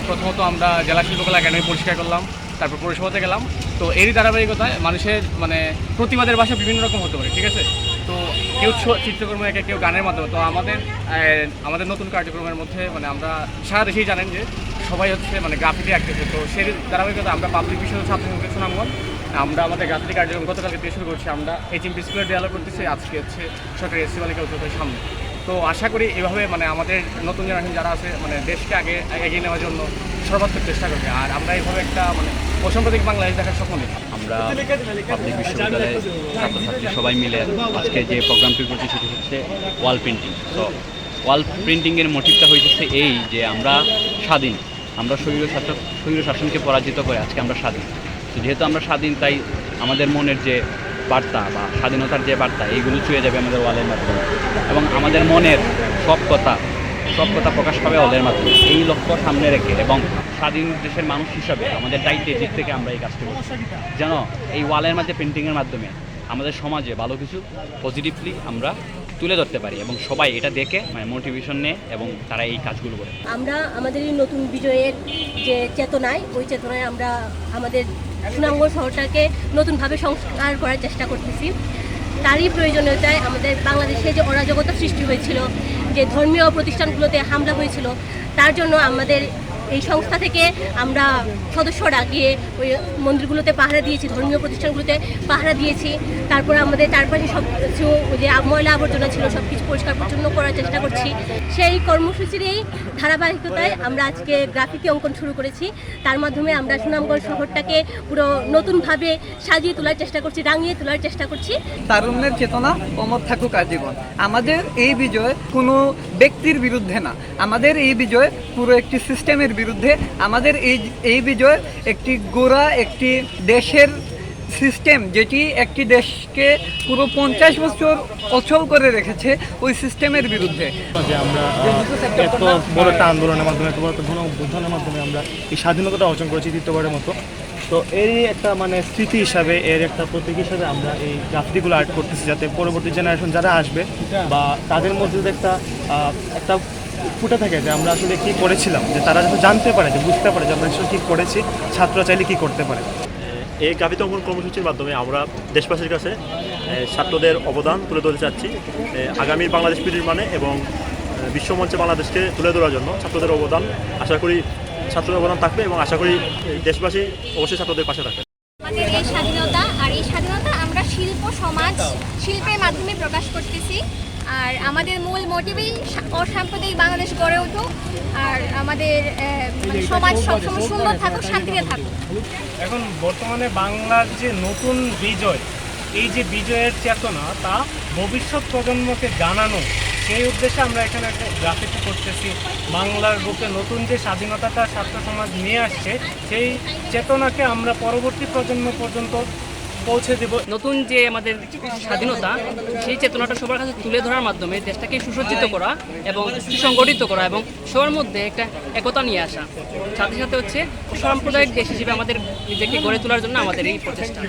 প্রথমত আমরা জেলা শিল্পকলা একাডেমি পরিষ্কার করলাম, তারপর পৌরসভাতে গেলাম। তো এরই ধারাবাহিকতায় মানুষের মানে প্রতিবাদের ভাষা বিভিন্ন রকম হতে পারে, ঠিক আছে। তো কেউ চিত্রকর্ম এঁকে, কেউ গানের মাধ্যমে। তো আমাদের নতুন কার্যক্রমের মধ্যে মানে আমরা সারা দেশেই জানেন যে সবাই হচ্ছে মানে গ্রাফিতি আঁকতেছে। তো সেই ধারাবাহিকতা আমরা পাবলিক বিষয় ছাত্র সংসদ সুনামগঞ্জ আমরা আমাদের গ্রাফিতি কার্যক্রম গতকালকে থেকে শুরু করছি। আমরা HMP স্কুলের দেয়ালে করতেছি, আজকে হচ্ছে সরকারি এসসি বালিকা উচ্চতর সামনে। তো আশা করি এভাবে মানে আমাদের নতুন জেনারেশন যারা আছে মানে দেশকে এগিয়ে নেওয়ার জন্য সর্বাত্মক চেষ্টা করবে। আর আমরা এইভাবে একটা মানে অসাম্প্রদায়িক বাংলাদেশ দেখার স্বপ্ন নেই। আমরা পাবলিক বিশ্ববিদ্যালয়ের ছাত্রছাত্রী সবাই মিলে আজকে যে প্রোগ্রামটি করছি সেটি হচ্ছে ওয়াল প্রিন্টিং। তো ওয়াল প্রিন্টিংয়ের মোটিভটা হয়েছে এই যে আমরা স্বাধীন, আমরা স্বৈর শাসনকে পরাজিত করে আজকে আমরা স্বাধীন। তো যেহেতু আমরা স্বাধীন, তাই আমাদের মনের যে বার্তা বা স্বাধীনতার যে বার্তা এইগুলো ছুঁয়ে যাবে আমাদের ওয়ালের মাধ্যমে, এবং আমাদের মনের সব কথা প্রকাশ পাবে ওয়ালের মাধ্যমে। এই লক্ষ্য সামনে রেখে এবং স্বাধীন দেশের মানুষ হিসাবে আমাদের দায়িত্বের দিক থেকে আমরা এই কাজটি করছি, যেন এই ওয়ালের মাঝে পেন্টিংয়ের মাধ্যমে আমাদের সমাজে ভালো কিছু পজিটিভলি আমরা তুলে ধরতে পারি এবং সবাই এটা দেখে মানে মোটিভেশন নেয় এবং তারা এই কাজগুলো করে। আমরা আমাদের এই নতুন বিজয়ের যে চেতনায়, ওই চেতনায় আমরা আমাদের সুনামগঞ্জ শহরটাকে নতুনভাবে সংস্কার করার চেষ্টা করতেছি। তারই প্রয়োজনীয়তায় আমাদের বাংলাদেশে যে অরাজকতা সৃষ্টি হয়েছিল, যে ধর্মীয় প্রতিষ্ঠানগুলোতে হামলা হয়েছিল, তার জন্য আমাদের এই সংস্থা থেকে আমরা সদস্যরা গিয়ে ওই মন্দিরগুলোতে পাহারা দিয়েছি, ধর্মীয় প্রতিষ্ঠানগুলোতে পাহারা দিয়েছি। তারপর আমাদের চারপাশে সব কিছু যে ময়লা আবর্জনা ছিল সব কিছু পরিষ্কার পরিচ্ছন্ন করার চেষ্টা করছি। সেই কর্মসূচির এই ধারাবাহিকতায় আমরা আজকে গ্রাফিতি অঙ্কন শুরু করেছি। তার মাধ্যমে আমরা সুনামগঞ্জ শহরটাকে পুরো নতুনভাবে সাজিয়ে তোলার চেষ্টা করছি, রাঙিয়ে তোলার চেষ্টা করছি। তারুণ্যের চেতনা অমর থাকুক আজীবন। আমাদের এই বিজয় কোনো ব্যক্তির বিরুদ্ধে না, আমাদের এই বিজয় পুরো একটি সিস্টেমের বিরুদ্ধে। আমাদের এই বিজয় একটি গোড়া একটি দেশের সিস্টেম, যেটি একটি দেশকে পুরো 50 বছর অচল করে রেখেছে, ওই সিস্টেমের বিরুদ্ধে। যে আমরা এত বড় একটা আন্দোলনের মাধ্যমে, এত বড় একটা গণঅভ্যুত্থানের মাধ্যমে আমরা এই স্বাধীনতা অর্জন করেছি তৃতীয়বারের মতো। তো এরই একটা মানে স্মৃতি হিসাবে, এর একটা প্রতীক হিসাবে আমরা এই গ্রাফিতিগুলো আর্ট করতেছি, যাতে পরবর্তী জেনারেশন যারা আসবে বা তাদের মধ্যে একটা ফুটে থাকে যে আমরা আসলে কী করেছিলাম, যে তারা যখন জানতে পারে, যে বুঝতে পারে যে আমরা আসলে কী করেছি, ছাত্ররা চাইলে কী করতে পারে। এই গ্রাফিতি অঙ্কন কর্মসূচির মাধ্যমে আমরা দেশবাসীর কাছে ছাত্রদের অবদান তুলে ধরতে চাচ্ছি। আগামী বাংলাদেশ বিনির্মাণে এবং বিশ্বমঞ্চে বাংলাদেশকে তুলে ধরার জন্য ছাত্রদের অবদান, আশা করি ছাত্রদের অবদান থাকবে এবং আশা করি দেশবাসী অবশ্যই ছাত্রদের পাশে থাকবে। আমাদের এই স্বাধীনতা, আর এই স্বাধীনতা আমরা শিল্পের মাধ্যমে প্রকাশ করতেছি। আর আমাদের মূল মোটিভই অসাম্প্রদায়িক বাংলাদেশ গড়ে উঠুক, আর আমাদের সমাজ সবসময় সুন্দর থাকুক, শান্তিতে থাকুক। এখন বর্তমানে বাংলার যে নতুন বিজয়, এই যে বিজয়ের চেতনা, তা ভবিষ্যৎ প্রজন্মকে জানানো, সেই উদ্দেশ্যে আমরা এখানে একটা গ্রাফিতি করতেছি। বাংলার বুকে নতুন যে স্বাধীনতাটা ছাত্র সমাজ নিয়ে আসছে, সেই চেতনাকে আমরা পরবর্তী প্রজন্ম পর্যন্ত পৌঁছে দেব। নতুন যে আমাদের স্বাধীনতা, সেই চেতনাটা সবার কাছে তুলে ধরার মাধ্যমে দেশটাকে সুসজ্জিত করা এবং সুসংগঠিত করা এবং সবার মধ্যে একটা একতা নিয়ে আসা, সাথে সাথে হচ্ছে সাম্প্রদায়িক দেশ হিসেবে আমাদের নিজেকে গড়ে তোলার জন্য আমাদের এই প্রচেষ্টা।